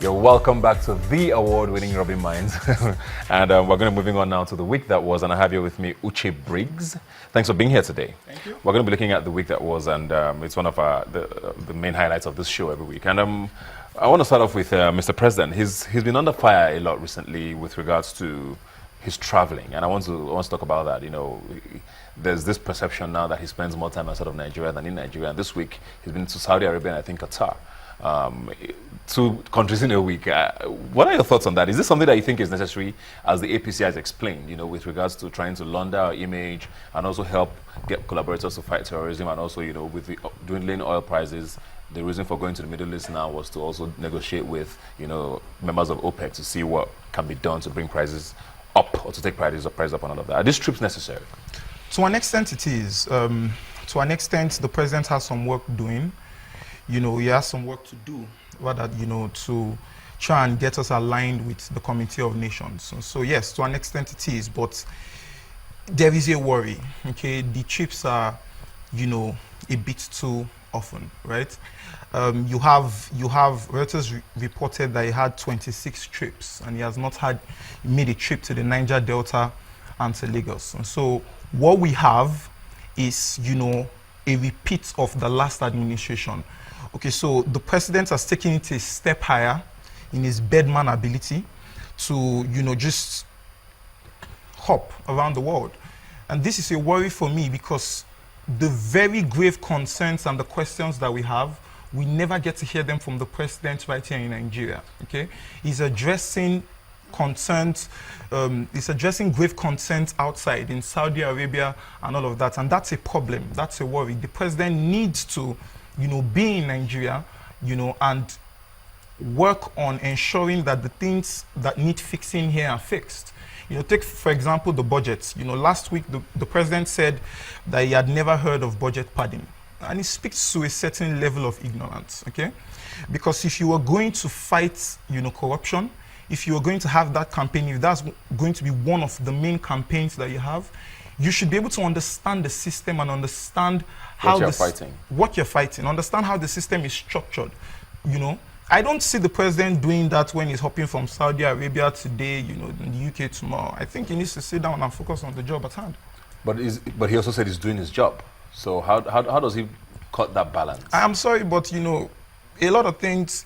You're welcome back to the award-winning Rubbin Minds. And we're going to be moving on now to the week that was, and I have here with me Uche Briggs. Thanks for being here today. Thank you. We're going to be looking at the week that was, and it's one of the main highlights of this show every week. And I want to start off with Mr. President. He's been under fire a lot recently with regards to his traveling, and I want to talk about that. You know, there's this perception now that he spends more time outside of Nigeria than in Nigeria. And this week, he's been to Saudi Arabia and I think Qatar. 2 countries in a week. What are your thoughts on that? Is this something that you think is necessary, as the APC has explained, you know, with regards to trying to launder our image and also help get collaborators to fight terrorism, and also, you know, with the dwindling oil prices, the reason for going to the Middle East now was to also negotiate with, you know, members of OPEC to see what can be done to bring prices up or to take prices up and all of that. Are these trips necessary? To an extent, it is. To an extent, the president has some work doing. You know, he has some work to do, rather, you know, to try and get us aligned with the Committee of Nations. So yes, to an extent it is, but there is a worry, okay? The trips are, you know, a bit too often, right? You have Reuters reported that he had 26 trips, and he has not made a trip to the Niger Delta and to Lagos. And so what we have is, you know, a repeat of the last administration. Okay, so the president has taken it a step higher in his bedman ability to, you know, just hop around the world. And this is a worry for me, because the very grave concerns and the questions that we have, we never get to hear them from the president right here in Nigeria, okay? He's addressing concerns, he's addressing grave concerns outside in Saudi Arabia and all of that, and that's a problem, that's a worry. The president needs to, you know, be in Nigeria, you know, and work on ensuring that the things that need fixing here are fixed. You know, take, for example, the budgets. You know, last week, the president said that he had never heard of budget padding. And it speaks to a certain level of ignorance, okay? Because if you are going to fight, you know, corruption, if you are going to have that campaign, if that's going to be one of the main campaigns that you have, you should be able to understand the system and understand how what you're fighting, understand how the system is structured. You know, I don't see the president doing that when he's hopping from Saudi Arabia today, you know, in the UK tomorrow. I think he needs to sit down and focus on the job at hand. But he also said he's doing his job. So how does he cut that balance? I'm sorry, but you know, there are a lot of things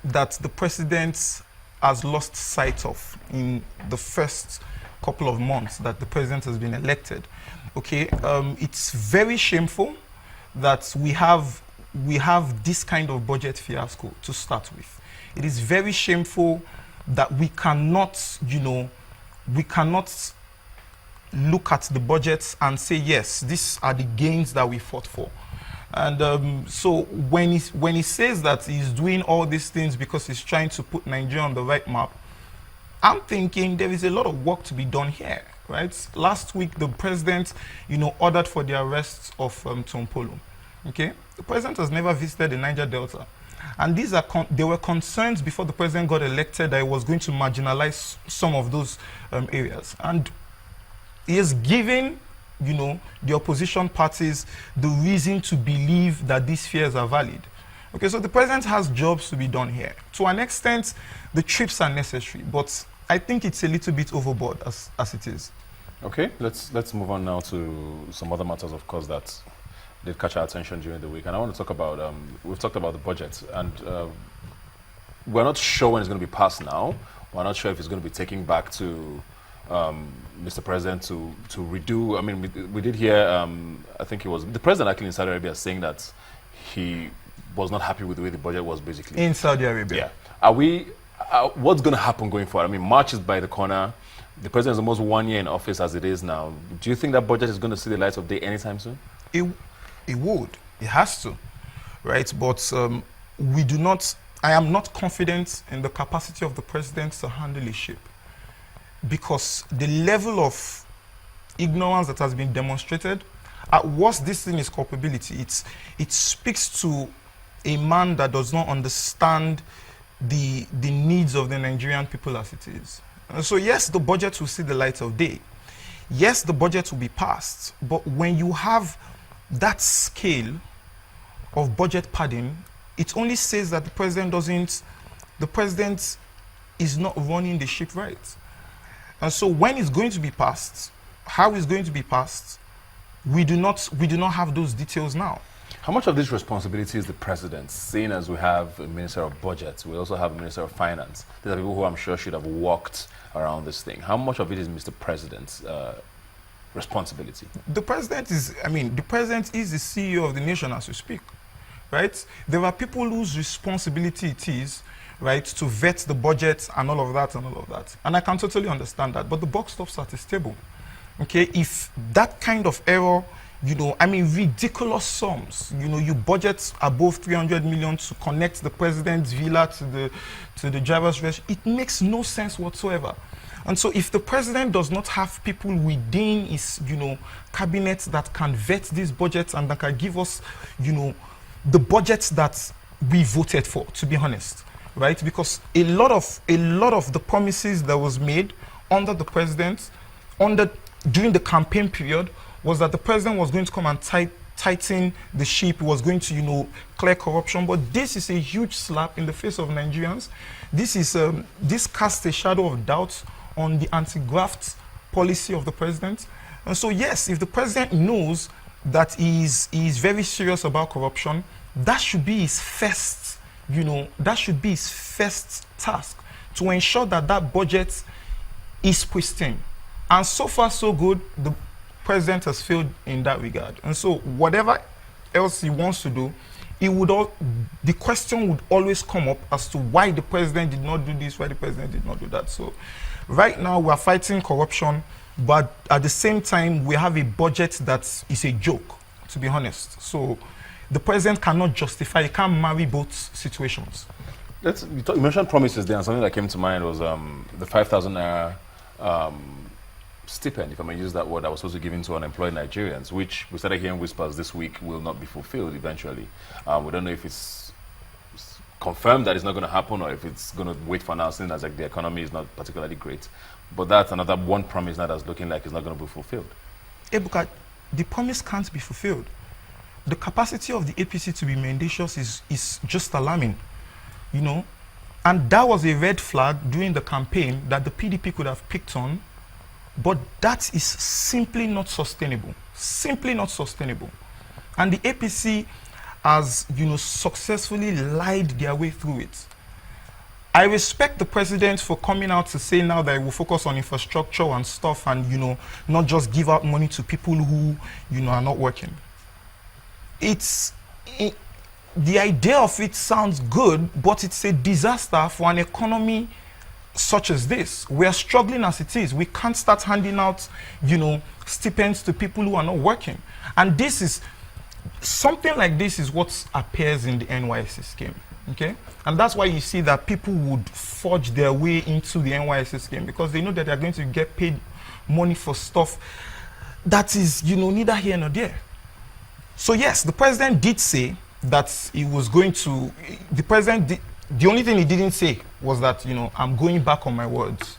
that the president has lost sight of in the first couple of months that the president has been elected. Okay, it's very shameful that we have this kind of budget fiasco to start with. It is very shameful that we cannot, you know, look at the budgets and say, yes, these are the gains that we fought for. And so when he says that he's doing all these things because he's trying to put Nigeria on the right map, I'm thinking there is a lot of work to be done here, right? Last week, the president, you know, ordered for the arrest of Tom Polo. Okay, the president has never visited the Niger Delta, and there were concerns before the president got elected that he was going to marginalize some of those areas, and he is giving, you know, the opposition parties the reason to believe that these fears are valid. Okay, so the president has jobs to be done here. To an extent, the trips are necessary, but I think it's a little bit overboard as it is. Okay, let's move on now to some other matters, of course, that did catch our attention during the week. And I want to talk about, we've talked about the budget, and we're not sure when it's going to be passed now. We're not sure if it's going to be taken back to Mr. President to redo. I mean, we did hear, I think it was the president actually in Saudi Arabia saying that he was not happy with the way the budget was basically. In Saudi Arabia. Yeah. Are we, what's going to happen going forward? I mean, March is by the corner. The president is almost 1 year in office as it is now. Do you think that budget is going to see the light of day anytime soon? It would. It has to, right? But we do not, I am not confident in the capacity of the president to handle a ship, because the level of ignorance that has been demonstrated, at worst, this thing is culpability. It speaks to a man that does not understand the needs of the Nigerian people as it is. And so yes, the budget will see the light of day. Yes, the budget will be passed. But when you have that scale of budget padding, it only says that the president is not running the ship right. And so when it's going to be passed, how it's going to be passed, we do not have those details now. How much of this responsibility is the president, seeing as we have a Minister of Budget, we also have a Minister of Finance? These are people who I'm sure should have walked around this thing. How much of it is Mr. President's responsibility? The president is the CEO of the nation as we speak, right? There are people whose responsibility it is, right, to vet the budget and all of that and all of that. And I can totally understand that, but the buck stops at his table. Okay, if that kind of error, ridiculous sums, you budget above 300 million to connect the president's villa to the driver's rest, it makes no sense whatsoever. And so if the president does not have people within his, cabinet that can vet these budgets and that can give us, the budgets that we voted for, to be honest, right? Because a lot of the promises that was made under the president, during the campaign period, was that the president was going to come and tighten the ship, was going to, clear corruption. But this is a huge slap in the face of Nigerians. This casts a shadow of doubt on the anti-graft policy of the president. And so, yes, if the president knows that he is very serious about corruption, that should be his first, task, to ensure that that budget is pristine. And so far, so good, the president has failed in that regard. And so whatever else he wants to do, the question would always come up as to why the president did not do this, why the president did not do that. So right now we are fighting corruption, but at the same time we have a budget that is a joke, to be honest. So the president cannot justify, he can't marry both situations. You mentioned promises there, and something that came to mind was the 5,000 naira stipend, if I may use that word, that was supposed to be given to unemployed Nigerians, which we started hearing whispers this week will not be fulfilled eventually. We don't know if it's confirmed that it's not going to happen or if it's going to wait for now, since the economy is not particularly great. But that's another one promise now that's looking like it's not going to be fulfilled. Ebuka, the promise can't be fulfilled. The capacity of the APC to be mendacious is just alarming, And that was a red flag during the campaign that the PDP could have picked on. But that is simply not sustainable. Simply not sustainable. And the APC has, successfully lied their way through it. I respect the president for coming out to say now that he will focus on infrastructure and stuff and, not just give out money to people who, are not working. The idea of it sounds good, but it's a disaster for an economy such as this. We are struggling as it is. We can't start handing out, stipends to people who are not working. And something like this is what appears in the NYSC scheme, okay? And that's why you see that people would forge their way into the NYSC scheme, because they know that they're going to get paid money for stuff that is, neither here nor there. So yes, the president did say that he was going to, the only thing he didn't say was that, I'm going back on my words.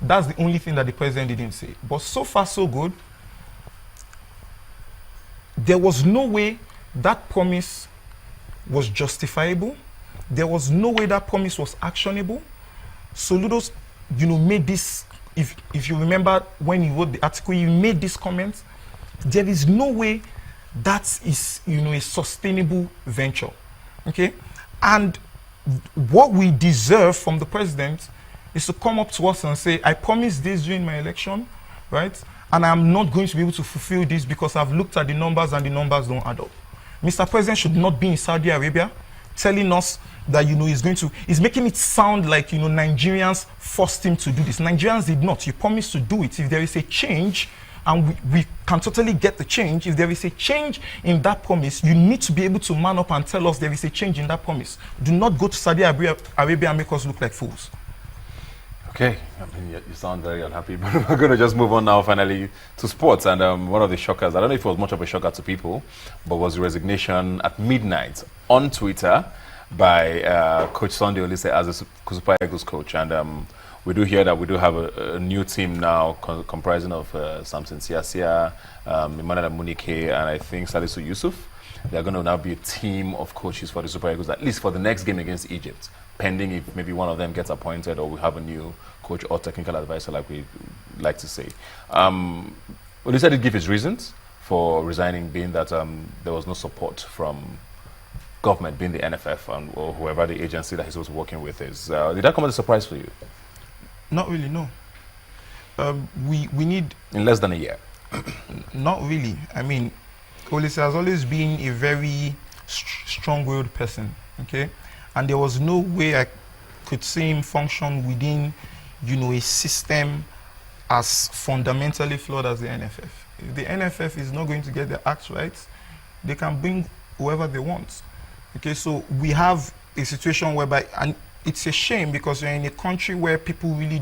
That's the only thing that the president didn't say. But so far, so good. There was no way that promise was justifiable. There was no way that promise was actionable. Soludos, made this, if you remember when he wrote the article, he made this comment. There is no way that is, a sustainable venture, okay? And what we deserve from the president is to come up to us and say, I promised this during my election, right? And I'm not going to be able to fulfill this because I've looked at the numbers and the numbers don't add up. Mr. President should not be in Saudi Arabia telling us that, he's making it sound like, Nigerians forced him to do this. Nigerians did not. You promised to do it. If there is a change, and we can totally get the change. If there is a change in that promise, you need to be able to man up and tell us there is a change in that promise. Do not go to Saudi Arabia and make us look like fools. Okay, you sound very unhappy, but we're going to just move on now finally to sports. And one of the shockers, I don't know if it was much of a shocker to people, but was the resignation at midnight on Twitter by Coach Sunday Olise as a Super Eagles coach. And we do hear that we do have a new team now comprising of Samson Siasia, Emmanuel Amunike, and I think Salisu Yusuf. they're going to now be a team of coaches for the Super Eagles, at least for the next game against Egypt, pending if maybe one of them gets appointed or we have a new coach or technical advisor, like we like to say. Well, he said he'd give his reasons for resigning, being that there was no support from government, being the NFF or whoever the agency that he was working with is. Did that come as a surprise for you? Not really, no. We need... In less than a year? Not really. I mean, Olise has always been a very strong-willed person, okay? And there was no way I could see him function within, you know, a system as fundamentally flawed as the NFF. If the NFF is not going to get their acts right, they can bring whoever they want. Okay, so we have a situation whereby, and it's a shame because we're in a country where people really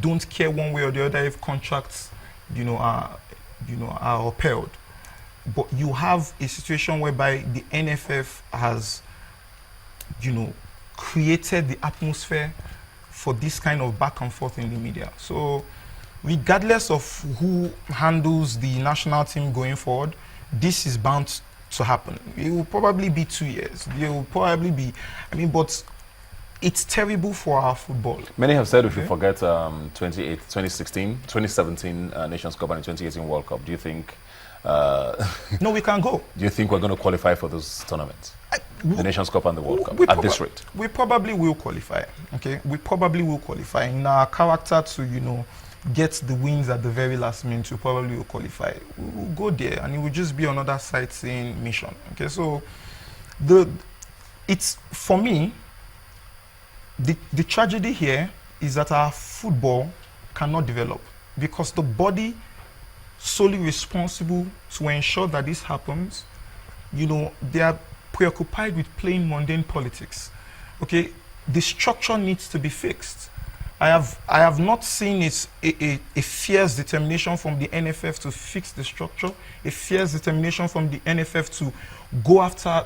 don't care one way or the other if contracts, are upheld. But you have a situation whereby the NFF has, created the atmosphere for this kind of back and forth in the media. So regardless of who handles the national team going forward, this is bound to happen. It will probably be 2 years. It will probably be, but it's terrible for our football. Many have said we should forget 2017 Nations Cup and the 2018 World Cup. Do you think... no, we can go. Do you think we're going to qualify for those tournaments? The Nations Cup and the World Cup, at this rate? We probably will qualify, okay? We probably will qualify. In our character to, get the wins at the very last minute, we probably will qualify. We'll go there, and it will just be another sightseeing mission, okay? So, for me, the tragedy here is that our football cannot develop because the body solely responsible to ensure that this happens, they are preoccupied with playing mundane politics. Okay, the structure needs to be fixed. I have not seen a fierce determination from the NFF to fix the structure, a fierce determination from the NFF to go after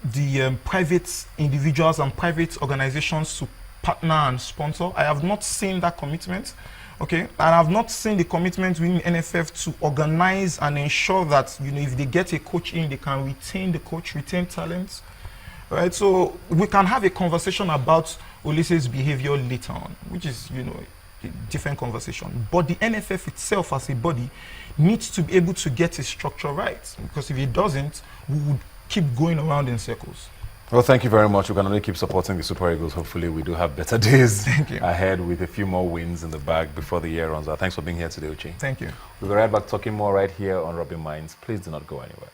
the private individuals and private organizations to partner and sponsor. I have not seen that commitment, okay? And I have not seen the commitment within NFF to organize and ensure that, if they get a coach in, they can retain the coach, retain talents, right? So we can have a conversation about Olise's behavior later on, which is, a different conversation. But the NFF itself as a body needs to be able to get its structure right, because if it doesn't, we would keep going around in circles. Well, thank you very much. We can only keep supporting the Super Eagles. Hopefully, we do have better days ahead with a few more wins in the bag before the year runs out. Thanks for being here today, Uche. Thank you. We'll be right back talking more right here on Rubbin Minds. Please do not go anywhere.